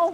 ਉਹ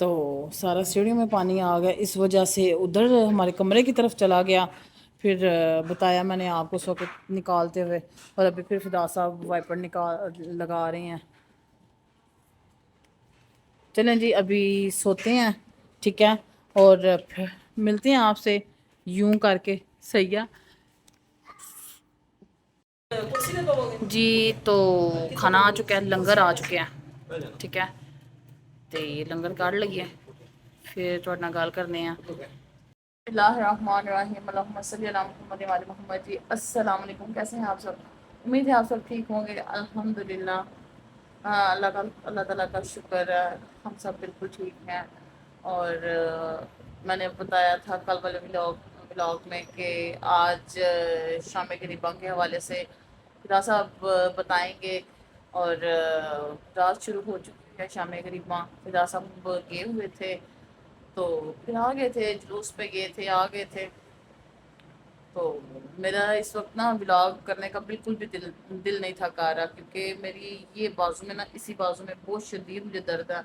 تو سارا سیڑھیوں میں پانی آ گیا، اس وجہ سے ادھر ہمارے کمرے کی طرف چلا گیا. پھر بتایا میں نے آپ کو اس وقت نکالتے ہوئے، اور ابھی پھر فدا صاحب وائپر لگا رہے ہیں. چلیں جی ابھی سوتے ہیں، ٹھیک ہے، اور پھر ملتے ہیں آپ سے یوں کر کے. صحیح ہے جی. تو کھانا آ چکا ہے، لنگر آ چکے ہیں، ٹھیک ہے. تو لنگر کاٹ لئیے پھر تھوڑے نال گل کرنے ہیں. بسم اللہ الرحمن الرحیم، اللہم صلی علی محمد وعلی محمد. جی السلام علیکم، کیسے ہیں آپ سب؟ امید ہے آپ سب ٹھیک ہوں گے. الحمدللہ. اللہ تعالیٰ کا شکر ہے ہم سب بالکل ٹھیک ہیں. اور میں نے بتایا تھا کل والے ولاگ میں کہ آج شام غریباں کے حوالے سے خدا صاحب بتائیں گے. اور رات شروع ہو چکی ہے شام غریباں. فدا صاحب گئے ہوئے تھے تو پھر آ گئے تھے، جلوس پہ گئے تھے، آ گئے تھے. تو میرا اس وقت نا ولاگ کرنے کا بالکل بھی دل نہیں تھا کر رہا، کیونکہ میری یہ بازو میں نا، اسی بازو میں بہت شدید مجھے درد ہے.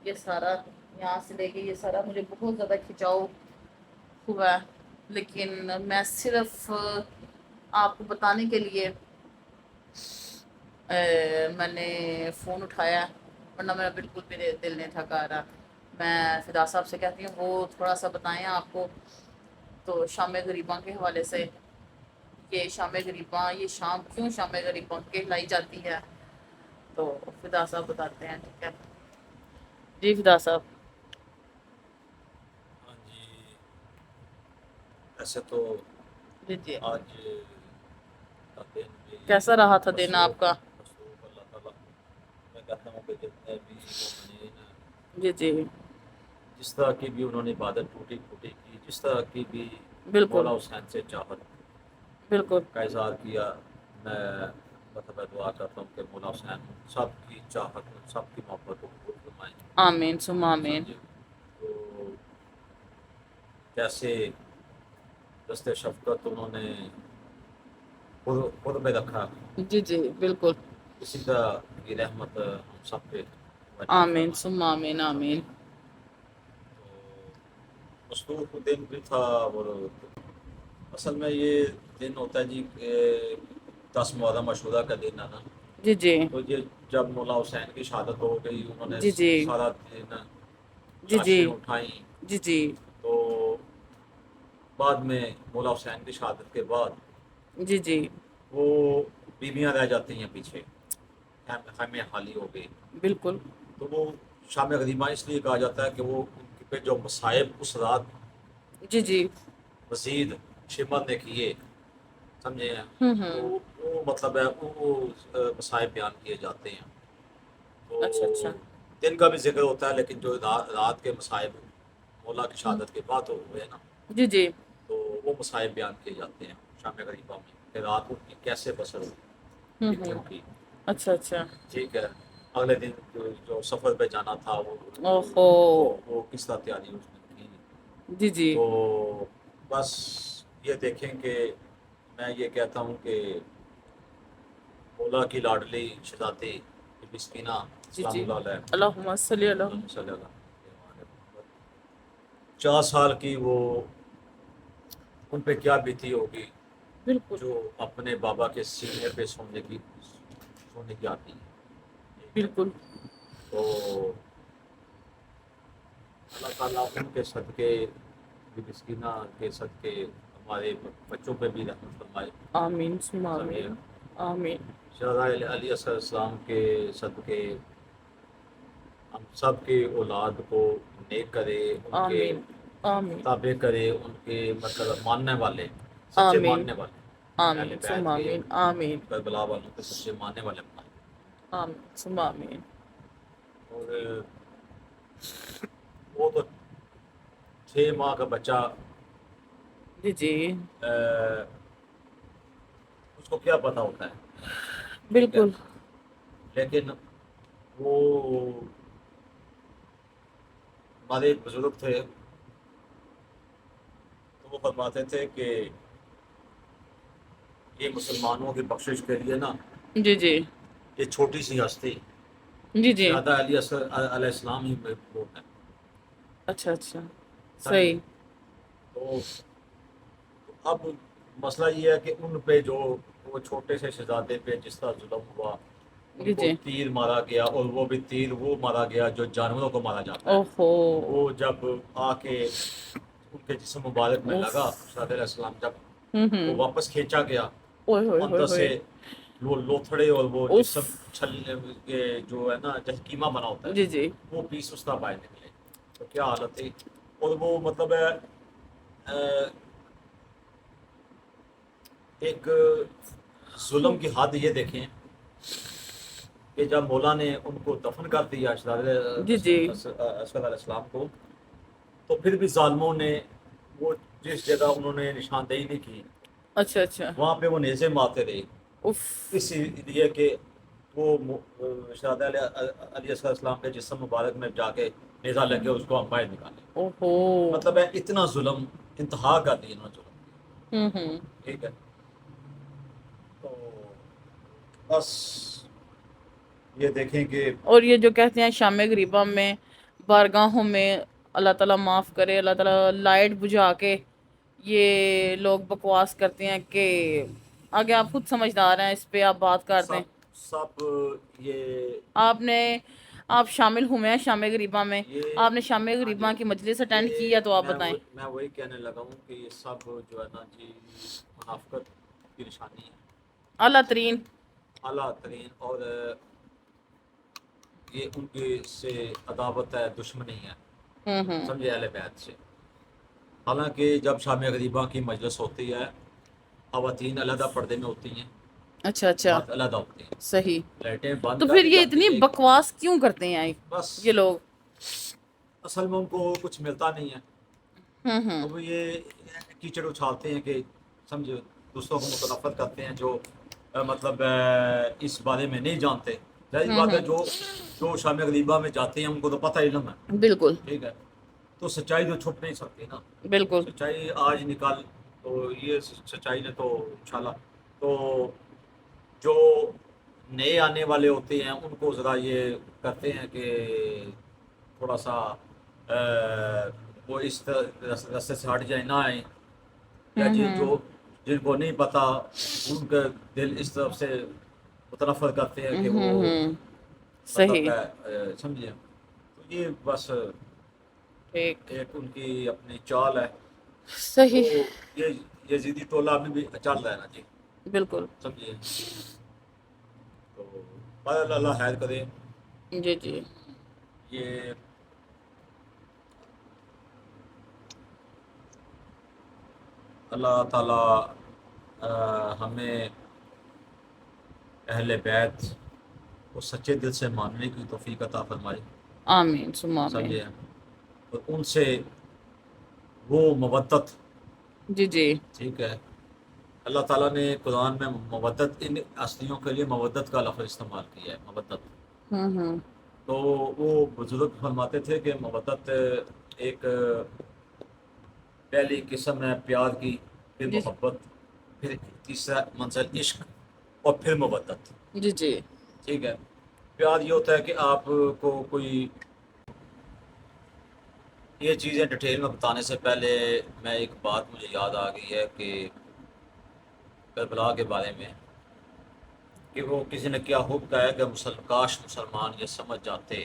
یہ سارا یہاں سے لے کے یہ سارا مجھے بہت زیادہ کھچاؤ ہوا ہے. لیکن میں صرف آپ کو بتانے کے لیے میں نے فون اٹھایا، ورنہ میرا بالکل بھی دل نہیں تھا کر رہا. میں فدا صاحب سے کہتی ہوں وہ تھوڑا سا بتائیں آپ کو تو شام غریباں کے حوالے سے. یہ شام غریباں، یہ شام کیوں شام غریباں کہلائی جاتی ہے؟ تو فدا صاحب بتاتے ہیں، ٹھیک ہے جی. فدا صاحب ہاں جی. ایسے تو جی جی آج کا دن بھی کیسا رہا تھا دن آپ کا؟ مصروف اللہ تعالیٰ. میں کہتا ہوں کہ جتنے بھی مومنین جی جی جس طرح کی بھی انہوں نے عبادت ٹوٹی پھوٹی کی، جس طرح کی بھی بالکل مولا حسین سے چاہت بالکل کا اظہار کیا، میں مطلب دعا کرتا ہوں کہ مولا حسین سب کی چاہت، سب کی محبت کو قبول فرمائیں. آمین ثم آمین. سمجھے تو کیسے دست شفقت انہوں نے خود میں رکھا، جی جی بالکل. اسی طرح کی رحمت ہم سب پہ وجہ آمین فرمائے. ثم آمین. آمین. سمجھے تو مصروف دن بھی تھا. اور اصل میں یہ دن ہوتا ہے جی کہ 10 محرم عاشوراء کا دن ہے نا. جی جی تو یہ جب مولا حسین کی شہادت ہو گئی، انہوں نے جی جی سارا دن جی جی لاشیں اٹھائیں. جی جی تو بعد میں مولا حسین کی شہادت کے بعد جی جی وہ بیویاں رہ جاتی ہیں پیچھے، خیمے خالی ہو گئے. بالکل. تو وہ شام غریباں اس لیے کہا جاتا ہے کہ وہ ان پہ جو مصائب اس رات جی جی مزید شمت نے کیے، سمجھے ہیں، تو ہوں. وہ مطلب ہے وہ مصائب بیان کیے جاتے ہیں. تو اچھا اچھا. دن کا بھی ذکر ہوتا ہے، لیکن جو رات کے مصائب مولا کی شہادت کے بعد ہوئے نا، جی جی تو وہ مصائب بیان کیے جاتے ہیں شام غریباں میں کہ رات ان کی کیسے بسر ہوئی بیویوں کی. اچھا اچھا. ٹھیک ہے. اگلے دن جو سفر پہ جانا تھا اوہو. وہ کس طرح تیاری اس نے کی. جی جی تو بس یہ دیکھیں کہ میں یہ کہتا ہوں کہ مولا کی لاڈلی شہزادی مسکینہ جی سلام جی اللہ علیہ، اللہم صلی اللہ. اللہم صلی اللہ علیہ، 4 سال کی وہ ان پہ کیا بیتی ہوگی بالکل جو اپنے بابا کے سینے پہ سونے کی آتی ہے. ٹھیک ہے. بالکل. تو اللہ تعالیٰ ان کے صدقے بھی مسکینہ کے صدقے ہمارے بچوں پہ بھی رحمت فرمائے. آمین ثم سمجھے. آمین. آمین. شہزادہ علی اصغر السلام کے صدقے ہم سب کے اولاد کو نیک کرے، ان کے آمین. آمین. تابع کرے، ان کے مطلب ماننے والے، سچے آمین. ماننے والے، اہل آمین ثم بیت کے، آمین. آمین. کربلا والوں کے سچے ماننے والے بنائے. آمین ثم آمین. اور وہ تو 6 ماہ کا بچہ، جی جی اس کو کیا پتہ ہوتا ہے. ٹھیک ہے. بالکل. لیکن وہ ہمارے ایک بزرگ تھے، تو وہ فرماتے تھے کہ یہ مسلمانوں کی بخشش کے لیے نا، جی جی یہ چھوٹی سی ہستی جی جی شہزادہ علی اصغر علیہ السلام ہی وہ ہے. اچھا اچھا سمجھے؟ صحیح. تو اب مسئلہ یہ ہے کہ ان پہ جو وہ چھوٹے سے شہزادے پہ جس طرح ظلم ہوا، ان جی کو جی. تیر مارا گیا، اور وہ بھی تیر وہ مارا گیا جو جانوروں کو مارا جاتا ہے. اوہو. وہ جب آ کے ان کے جسم مبارک میں اوف. لگا شہزادہ علیہ السلام، جب وہ ہوں. واپس کھینچا گیا، اوئے ہوئے ہوئے اندر ہوئے. سے وہ لوتھڑے اور وہ اوف. جسم چھل کے جو ہے نا جیسے قیمہ بنا ہوتا جی ہے، جی. وہ پیس اس طرح باہر نکلے. تو کیا حالت تھی. اور وہ مطلب ہے ایک ظلم کی حد یہ دیکھیں کہ جب مولا نے ان کو دفن کر دیا جی جی. اسود علیہ السلام کو، تو پھر بھی ظالموں نے وہ جس جگہ انہوں نے نشاندہی نہیں کی اچھا اچھا. وہاں پہ وہ نیزے مارتے رہے، اوف. اسی لیے کہ وہ شہزادہ علیہ السلام کے جسم مبارک میں جا کے نیزہ لگ کے اس کو ہم باہر نکالے. اوہو. مطلب ہے اتنا ظلم، انتہا کر دی انہوں نے ظلم کی. ہوں. ٹھیک ہے. تو بس یہ دیکھیں کہ اور یہ جو کہتے ہیں شام غریبہ میں بارگاہوں میں اللہ تعالیٰ معاف کرے، اللہ تعالیٰ لائٹ بجھا کے یہ لوگ بکواس کرتے ہیں کہ آگے آپ خود سمجھدار ہیں، اس پہ آپ بات کر دیں. سب یہ آپ شامل ہوئے ہیں شام غریبہ میں؟ یہ آپ نے شام ہاں جی، غریبہ کی مجلس اٹینڈ کی یہ ہے تو آپ بتائیں. میں وہی کہنے لگا ہوں کہ یہ سب جو ہے نا جی منافقت کی نشانی ہے، اعلیٰ ترین. اعلیٰ ترین. اور یہ ان کی سے عداوت ہے، دشمنی ہے، ہوں. سمجھے، اہل بیت سے. حالانکہ جب شام غریبہ کی مجلس ہوتی ہے، خواتین علیحدہ پردے میں ہوتی ہیں، اچھا اچھا مرد علیحدہ ہوتے ہیں، صحیح. لائٹیں بند تو کر پھر دی یہ جاتی اتنی ہیں. بکواس کیوں کرتے ہیں بس یہ لوگ؟ اصل میں ان کو کچھ ملتا نہیں ہے. ہوں. اب یہ کیچڑ اچھالتے ہیں کہ سمجھے، دوسروں کو متنفر کرتے ہیں جو مطلب اس بارے میں نہیں جانتے. ظاہر بات ہے جو شام غریبہ میں جاتے ہیں ان کو تو پتہ علم ہے. بالکل ٹھیک ہے. تو سچائی تو چھپ نہیں سکتی نا. بالکل. سچائی آج نکال، تو یہ سچائی نے تو انشاءاللہ تو جو نئے آنے والے ہوتے ہیں ان کو ذرا یہ کرتے ہیں کہ تھوڑا سا وہ اس رستے سے ہٹ جائیں، نہ آئیں. یا جن کو نہیں پتا ان کا دل اس طرف سے متنفر کرتے ہیں کہ وہ مطلب صحیح. سمجھے. تو یہ بس ٹھیک. ایک ان کی اپنی چال ہے. تو صحیح. یہ یزیدی ٹولہ میں بھی چل رہا ہے نا جی، بالکل. سمجھیے. تو بہرحال اللہ خیر کرے. جی جی. یہ اللہ تعالیٰ ہمیں اہل بیت کو سچے دل سے ماننے کی توفیق عطا فرمائے. آمین ثم آمین. سمجھے. اور ان سے وہ مودت. جی جی. ٹھیک ہے. اللہ تعالیٰ نے قرآن میں مودت، ان ہستیوں کے لیے مودت کا لفظ استعمال کیا ہے، مودت. تو وہ بزرگ فرماتے تھے کہ مودت ایک پہلی قسم ہے پیار کی، پھر جی محبت، پھر تیسرا منزل عشق، اور پھر مودت. جی جی. ٹھیک ہے. پیار یہ ہوتا ہے کہ آپ کو کوئی یہ چیزیں ڈیٹیل میں بتانے سے پہلے میں ایک بات مجھے یاد آ گئی ہے کہ کربلا کے بارے میں، کہ وہ کسی نے کیا خوب کہا ہے کہ کاش مسلمان یہ سمجھ جاتے،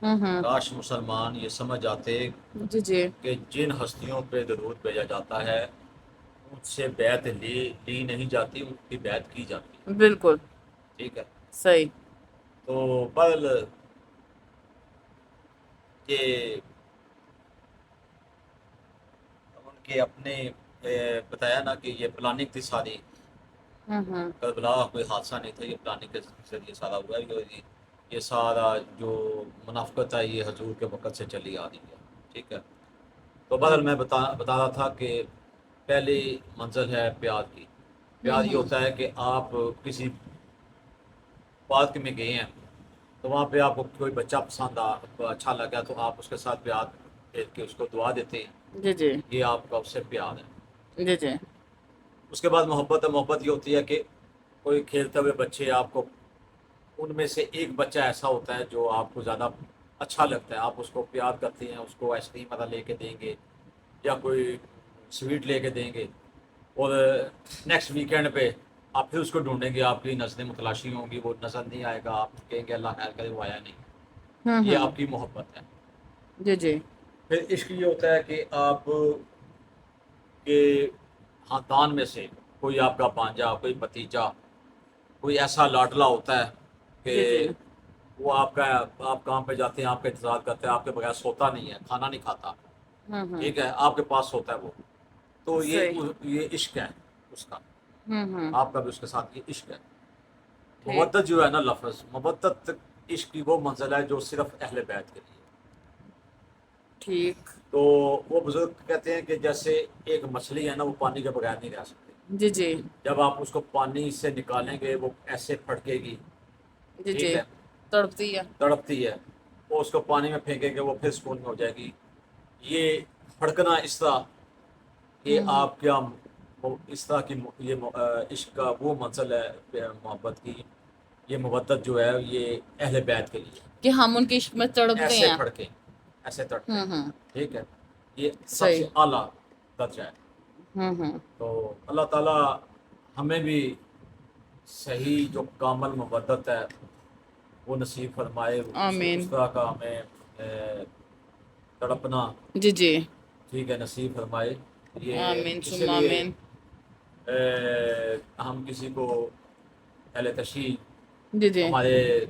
کاش مسلمان یہ سمجھ جاتے جی جی. کہ جن ہستیوں پہ درود بھیجا جاتا ہے ان سے بیعت لی نہیں جاتی، ان کی بیعت کی جاتی ہے. بالکل ٹھیک ہے. صحیح. تو بل یہ ان کے اپنے بتایا نا کہ یہ پلاننگ تھی ساری. کربلا کوئی حادثہ نہیں تھا، یہ پلاننگ کے ذریعے سارا ہوا ہے. یہ سارا جو منافقت ہے یہ حضور کے وقت سے چلی آ رہی ہے. ٹھیک ہے. تو بدل میں بتا رہا تھا کہ پہلی منزل ہے پیار کی. پیار یہ ہوتا ہے کہ آپ کسی پارک میں گئے ہیں تو وہاں پہ آپ کو کوئی بچہ پسند اچھا لگا تو آپ اس کے ساتھ پیار کے اس کو دعا دیتے ہیں. جی جی. یہ آپ کا اس سے پیار ہے. جی جی. اس کے بعد محبت ہے. محبت یہ ہوتی ہے کہ کوئی کھیلتے ہوئے بچے آپ کو، ان میں سے ایک بچہ ایسا ہوتا ہے جو آپ کو زیادہ اچھا لگتا ہے، آپ اس کو پیار کرتے ہیں، اس کو آئس کریم والا لے کے دیں گے یا کوئی سویٹ لے کے دیں گے، اور نیکسٹ ویکینڈ پہ آپ پھر اس کو ڈھونڈیں گے، آپ کی نظریں متلاشی ہوں گی، وہ نظر نہیں آئے گا، آپ کہیں گے اللہ خیر کرے وہ آیا نہیں. یہ آپ کی محبت ہے. جی جی پھر عشق یہ ہوتا ہے کہ آپ کے خاندان میں سے کوئی آپ کا بانجا، کوئی بھتیجا، کوئی ایسا لاڈلا ہوتا ہے کہ جی جی وہ آپ کام پہ جاتے ہیں، آپ کا انتظار کرتے ہیں، آپ کے بغیر سوتا نہیں ہے، کھانا نہیں کھاتا، ٹھیک ہے، آپ کے پاس سوتا ہے وہ. تو صحیح. یہ عشق ہے اس کا، ہوں آپ کا بھی اس کے ساتھ یہ عشق ہے. ٹھیک مودت جو ہے نا، لفظ مودت عشق کی وہ منزل ہے جو صرف اہل بیت کے لیے. ٹھیک. تو وہ بزرگ کہتے ہیں کہ جیسے ایک مچھلی ہے نا، وہ پانی کے بغیر نہیں رہ سکتی. جی جی جب آپ اس کو پانی سے نکالیں گے وہ ایسے پھڑکے گی، جی ٹھیک جی ہے، تڑپتی ہے. تڑپتی ہے، وہ اس کو پانی میں پھینکیں گے وہ پھر سکون میں ہو جائے گی. یہ پھڑکنا اس طرح، یہ آپ کیا اس طرح کی یہ عشق کا وہ منزل ہے محبت کی. یہ مودت جو ہے یہ اہل بیت کے لیے کہ ہم ان کے عشق میں تڑپتے ایسے ہیں. پھڑکیں، ایسے تڑپیں، ٹھیک ہے. یہ سب صحیح. سے اعلیٰ درجہ ہے. تو اللہ تعالیٰ ہمیں بھی صحیح جو کامل مودت ہے وہ نصیب فرمائے، آمین. اس طرح کا ہمیں تڑپنا، جی جی ٹھیک ہے، نصیب فرمائے. یہ آمین اس ثم لیے آمین. ہم کسی کو اہل تشیع، جی جی ہمارے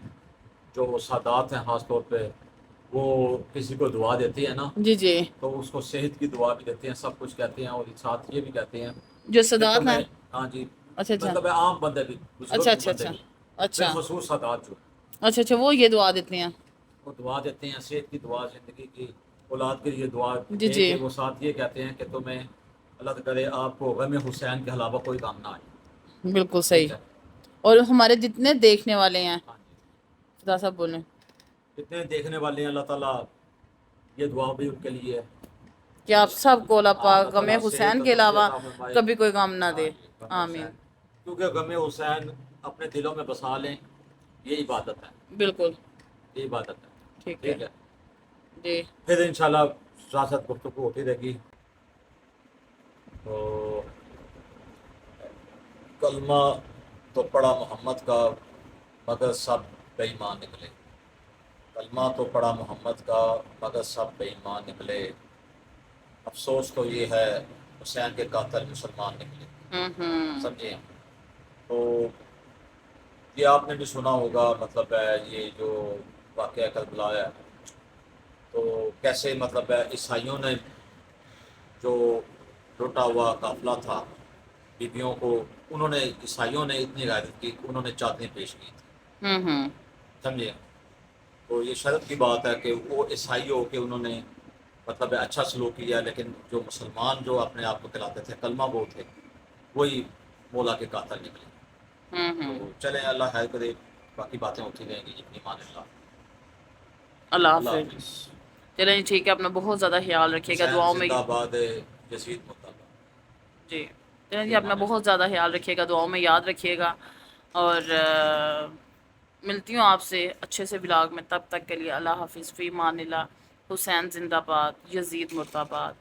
جو سادات ہیں خاص طور پہ، وہ کسی کو دعا دیتے ہیں نا، جی جی تو اس کو صحت کی دعا بھی دیتے ہیں، سب کچھ کہتے ہیں، اور ساتھ یہ بھی کہتے ہیں جو کہ صدات ہیں. ہاں جی، اچھا اچھا مطلب ہے عام بندے بھی، اچھا بزرگ اچھا بندے اچھا بھی، اچھا بالخصوص سادات جو اچھا اچھا وہ یہ دعا دیتے ہیں. وہ دعا دیتے ہیں، صحت کی دعا، زندگی کی، اولاد کے لیے دعا جی دے جی کے وہ ساتھ یہ کہتے ہیں کہ تمہیں اللہ کرے آپ کو غم حسین کے علاوہ کوئی کام نہ آئے. بالکل صحیح. ٹھیک ہے. اور ہمارے جتنے دیکھنے والے ہیں، ہاں جی، خدا صاحب بولیں، جتنے دیکھنے والے ہیں اللہ تعالیٰ یہ دعا بھی ان کے لیے ہے. کہ آپ سب کو اللہ ہاں، اللہ پاک غم تعالیٰ صحت حسین کے تندرستی علاوہ عطا فرمائے. کبھی کوئی غم نہ ہاں دے. جی، غم آمین. حسین، کیونکہ غم حسین اپنے دلوں میں بسا لیں، یہ عبادت ہے، بالکل یہ عبادت ہے. ٹھیک ہے. ٹھیک ہے. جی پھر انشاءاللہ ساتھ گفتگو ہوتی رہے گی. تو کلمہ تو پڑھا محمد کا مگر سب بے ایمان نکلے. کلمہ تو پڑھا محمد کا مگر سب بے ایمان نکلے. افسوس تو یہ ہے حسین کے قاتل مسلمان نکلے. سمجھے. تو یہ آپ نے بھی سنا ہوگا، مطلب ہے یہ جو واقعہ کربلا ہے، تو کیسے مطلب ہے عیسائیوں نے جو لوٹا ہوا قافلہ تھا بیبیوں کو، انہوں نے عیسائیوں نے اتنی غیرت کی کہ انہوں نے چادریں پیش کی تھی. سمجھے. تو یہ شرط کی بات ہے کہ وہ عیسائی ہو کے انہوں نے مطلب اچھا سلوک کیا، لیکن جو مسلمان جو اپنے آپ کو کہلاتے تھے کلمہ گو تھے، وہی مولا کے قاتل نکلے. تو چلیں اللہ خیر کرے، باقی باتیں ہوتی رہیں گی. ایمان اللہ. اللہ اللہ حافظ. حافظ. چلیں ٹھیک ہے، اپنا بہت زیادہ خیال رکھیے گا، حسین دعاؤں میں. زندہ باد، یزید مردہ باد. جی چلیں جی، اپنا ایمان بہت اللہ. زیادہ خیال رکھیے گا، دعاؤں میں یاد رکھیے گا. اور ملتی ہوں آپ سے اچھے سے ولاگ میں، تب تک کے لیے اللہ حافظ. فی امان اللہ. حسین زندہ باد، یزید مردہ باد.